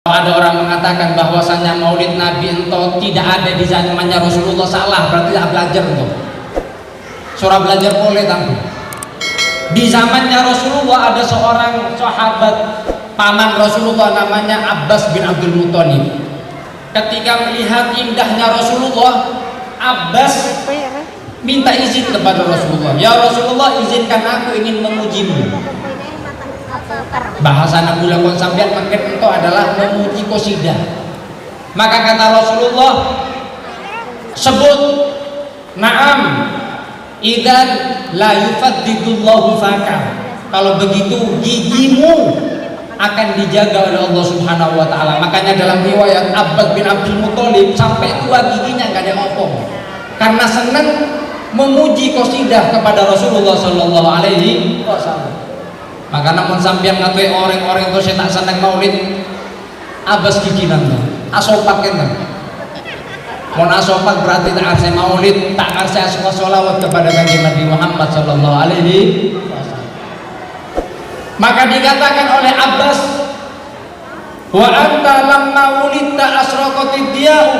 Ada orang mengatakan bahwasanya maulid Nabi ento tidak ada di zamannya Rasulullah, salah, berarti tidak belajar ento. Surah belajar boleh tangguh. Di zamannya Rasulullah ada seorang sahabat paman Rasulullah namanya Abbas bin Abdul Muthalib. Ketika melihat indahnya Rasulullah, Abbas minta izin kepada Rasulullah, ya Rasulullah, izinkan aku ingin memujimu. Bahasa Nabi lakon sampean makin itu adalah memuji qasidah. Maka kata Rasulullah, sebut na'am idzan la yufaddidullahu faka. Kalau begitu gigimu akan dijaga oleh Allah Subhanahu wa taala. Makanya dalam riwayat Abbas bin Abdul Muthalib sampai tua giginya enggak ada ngopong karena senang memuji qasidah kepada Rasulullah sallallahu alaihi wasallam. Maka namun sampean ngatui orang-orang itu saya tak seneng maulid, Abbas giginan tuh asopak kan. Mau asopak berarti tak arsa maulid, tak arsa sholawat kepada kanjeng Nabi Muhammad sallallahu alaihi wasallam. Maka dikatakan oleh Abbas, wa anta lamma wulidta asraqatid diyau.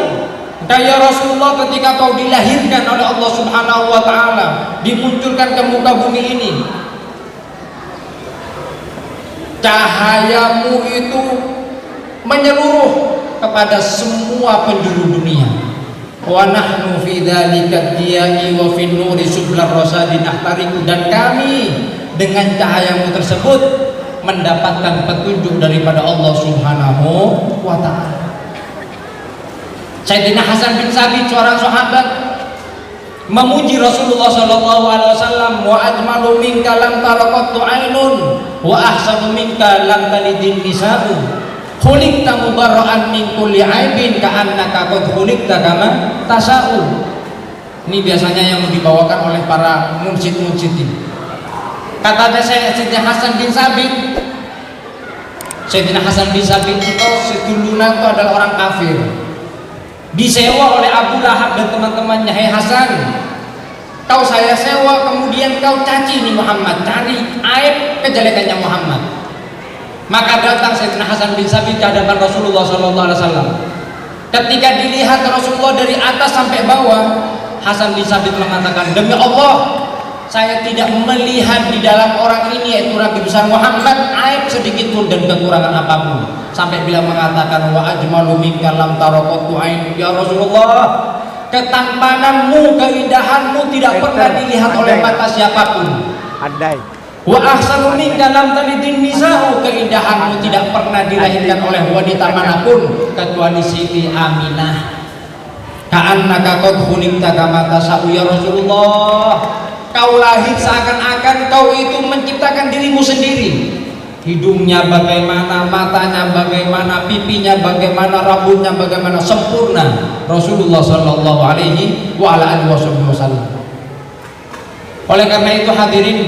Ya Rasulullah, ketika kau dilahirkan oleh Allah Subhanahu wa taala, dimunculkan ke muka bumi ini, cahayamu itu menyeluruh kepada semua penjuru dunia. Wa nahnu fi dzalika diyai wa fin nuri sublar rasadin ahtariku, dan kami dengan cahayamu tersebut mendapatkan petunjuk daripada Allah Subhanahu wa taala. Sayyidina Hasan bin Sabit, seorang sahabat, memuji Rasulullah sallallahu alaihi wasallam, wa ajmalu minka lam taraqattu ainun wa ahsanu minka lam talidin nisa'u khuliqta mubarra'an min kulli aibin ka'annaka qad khuliqta kama tasa'u. Ini biasanya yang dibawakan oleh para mursyid-mursyid ini. Katanya Sayyidina Hasan bin Sabit, Sayyidina Hasan bin Sabit itu sedulunya itu adalah orang kafir, disewa oleh Abu Lahab dan teman-temannya. Hei Hasan, kau saya sewa, kemudian kau caci nih Muhammad, cari aib kejelekannya Muhammad. Maka datang Sayyidina Hasan bin Sabit ke hadapan Rasulullah SAW. Ketika dilihat Rasulullah dari atas sampai bawah, Hasan bin Sabit mengatakan, demi Allah, saya tidak melihat di dalam orang ini, yaitu Nabi besar Muhammad, aib sedikit pun dan kekurangan apapun. Sampai bila mengatakan, wa ajmalu minka lam taraqattu ain. Ya Rasulullah, ketampananmu, keindahanmu tidak pernah dilihat oleh mata siapapun. Wa ahsanu minka lam talidin nisa'u, keindahanmu tidak pernah dilahirkan oleh wanita manapun kecuali Siti Aminah. Ka'annaka qad khuliqta kama tasa'u. Ya Rasulullah, kau lahir seakan-akan kau itu menciptakan dirimu sendiri. Hidungnya bagaimana, matanya bagaimana, pipinya bagaimana, rambutnya bagaimana, sempurna Rasulullah sallallahu alaihi wa ala alihi wasallam. Oleh karena itu hadirin,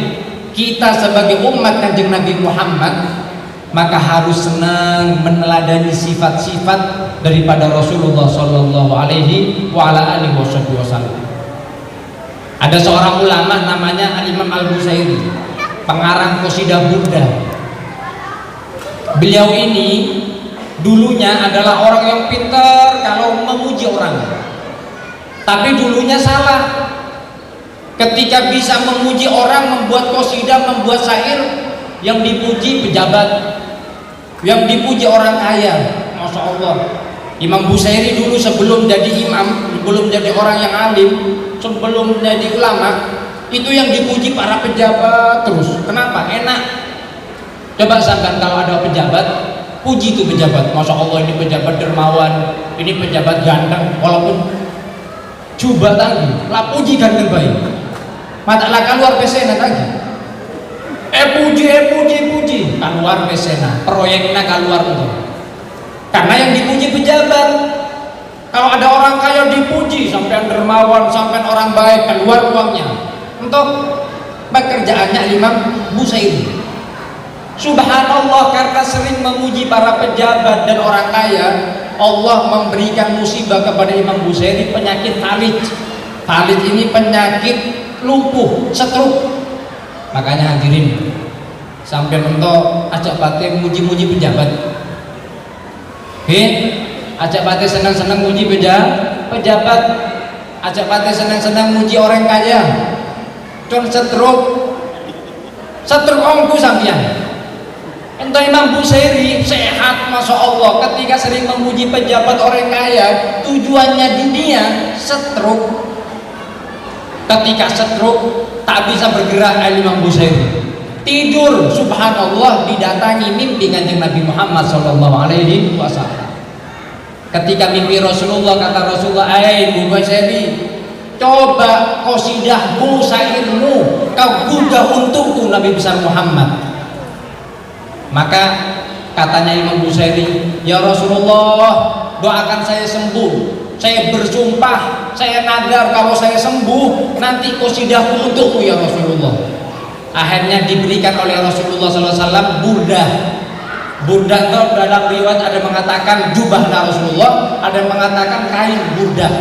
kita sebagai umat Kanjeng Nabi Muhammad maka harus senang meneladani sifat-sifat daripada Rasulullah sallallahu alaihi wa ala alihi wasallam. Ada seorang ulama namanya Al-Imam Al-Busairi, pengarang qasidah Burdah. Beliau ini dulunya adalah orang yang pintar kalau memuji orang, tapi dulunya salah. Ketika bisa memuji orang, membuat qasidah, membuat syair, yang dipuji pejabat, yang dipuji orang kaya. Masya Allah, Imam Busairi dulu sebelum jadi imam, sebelum jadi orang yang alim, sebelum jadi ulama, itu yang dipuji para pejabat terus. Kenapa? Enak. Coba misalkan kalau ada pejabat, puji itu pejabat, masya Allah ini pejabat dermawan, ini pejabat ganteng, walaupun coba tadi lah puji ganteng baik, matalah keluar pesena lagi, puji keluar pesena, proyeknya keluar itu, karena yang dipuji pejabat. Kalau ada orang kaya dipuji, sampai dermawan, sampai orang baik, keluar uangnya untuk pekerjaannya Imam Busairi. Subhanallah, karena sering memuji para pejabat dan orang kaya, Allah memberikan musibah kepada Imam Busairi, penyakit falij. Falij ini penyakit lumpuh, stroke. Makanya hadirin, sampai untuk ajak batin muji-muji pejabat. Ajak pate senang-senang muji pejabat, ajak pate senang-senang muji orang kaya. Con setruk ongku sampean. Ento Imam Busairi sehat masya Allah ketika sering memuji pejabat orang kaya, tujuannya dunia, setruk. Ketika setruk tak bisa bergerak, Imam Busairi tidur, subhanallah didatangi mimpi Kanjeng Nabi Muhammad SAW. Ketika mimpi Rasulullah, kata Rasulullah, Bu Busairi, coba qasidahmu, syairmu kau gugah untukku Nabi besar Muhammad. Maka katanya Imam Busairi, ya Rasulullah, doakan saya sembuh. Saya bersumpah, saya nadar kalau saya sembuh nanti qasidahku untukku ya Rasulullah. Akhirnya diberikan oleh Rasulullah SAW burdah. Burdah itu dalam riwayat ada mengatakan jubah Rasulullah, ada mengatakan kain burdah.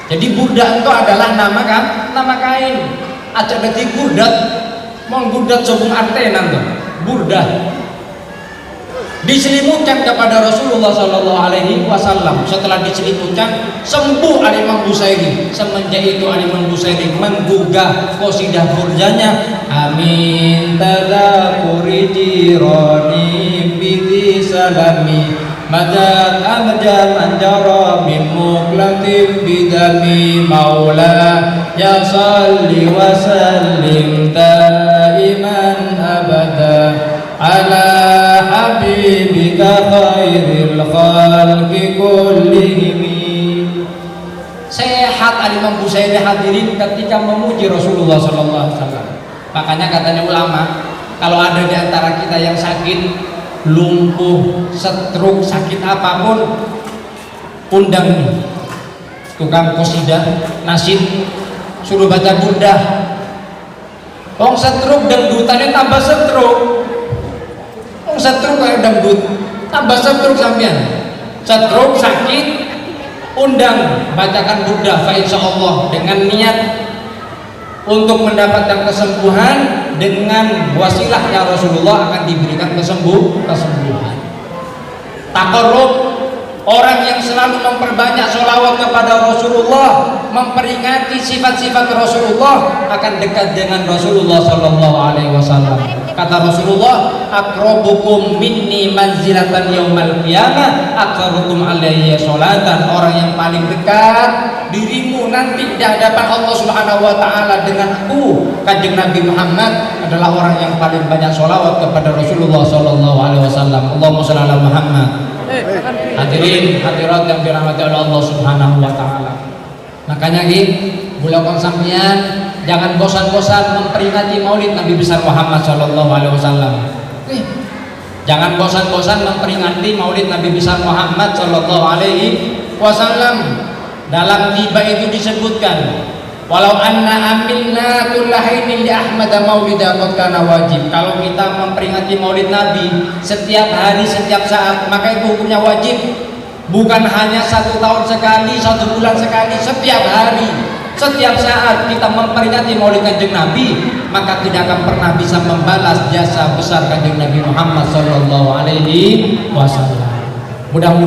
Jadi burdah itu adalah nama kain. Aja berarti burdat, mau burdat sobung artenan tuh. Burdah diselimutkan kepada Rasulullah SAW. Setelah diselimutkan sembuh Imam Busairi. Semenjak itu Imam Busairi menggugah qasidah burdanya, amin tadakuri jirani bidi salami madad amjad anjara min muklatif bidami maula ya salli wa sallim daiman abada ala habibika khairil khalqi kullihim. Sehat Imam Busairi hadirin ketika memuji Rasulullah SAW. Makanya katanya ulama, kalau ada di antara kita yang sakit, lumpuh, stroke, sakit apapun, undang tukang qasidah, nasid, suruh baca burdah. Wong stroke dangdutannya tambah stroke. Setruk kayak dangdut tambah setruk sampean, setruk sakit, undang bacakan burdah fa insyaallah dengan niat untuk mendapatkan kesembuhan. Dengan wasilahnya Rasulullah akan diberikan kesembuhan. Taqarrub, orang yang selalu memperbanyak sholawat kepada Rasulullah, memperingati sifat-sifat Rasulullah, akan dekat dengan Rasulullah SAW. Kata Rasulullah, aqrabukum minni manzilatan yaumal qiyamah aktsarukum alayya sholatan. Orang yang paling dekat dirimu nanti di hadapan Allah Subhanahu wa taala denganku, Kanjeng Nabi Muhammad, adalah orang yang paling banyak sholawat kepada Rasulullah SAW. Allahumma shalli ala Muhammad. Hadirin hadirat yang dirahmati oleh Allah Subhanahu wa taala. Makanya bulakon sampeyan jangan bosan-bosan memperingati Maulid Nabi besar Muhammad SAW. Jangan bosan-bosan memperingati Maulid Nabi besar Muhammad SAW. Dalam tiba itu disebutkan, walau anna amilna kullahainin li Ahmad maulida qad kana wajib. Kalau kita memperingati Maulid Nabi setiap hari, setiap saat, maka itu hukumnya wajib. Bukan hanya 1 tahun sekali, 1 bulan sekali, setiap hari, setiap saat kita memperingati Maulid Kanjeng Nabi, maka tidak akan pernah bisa membalas jasa besar Kanjeng Nabi Muhammad SAW. Mudah-mudahan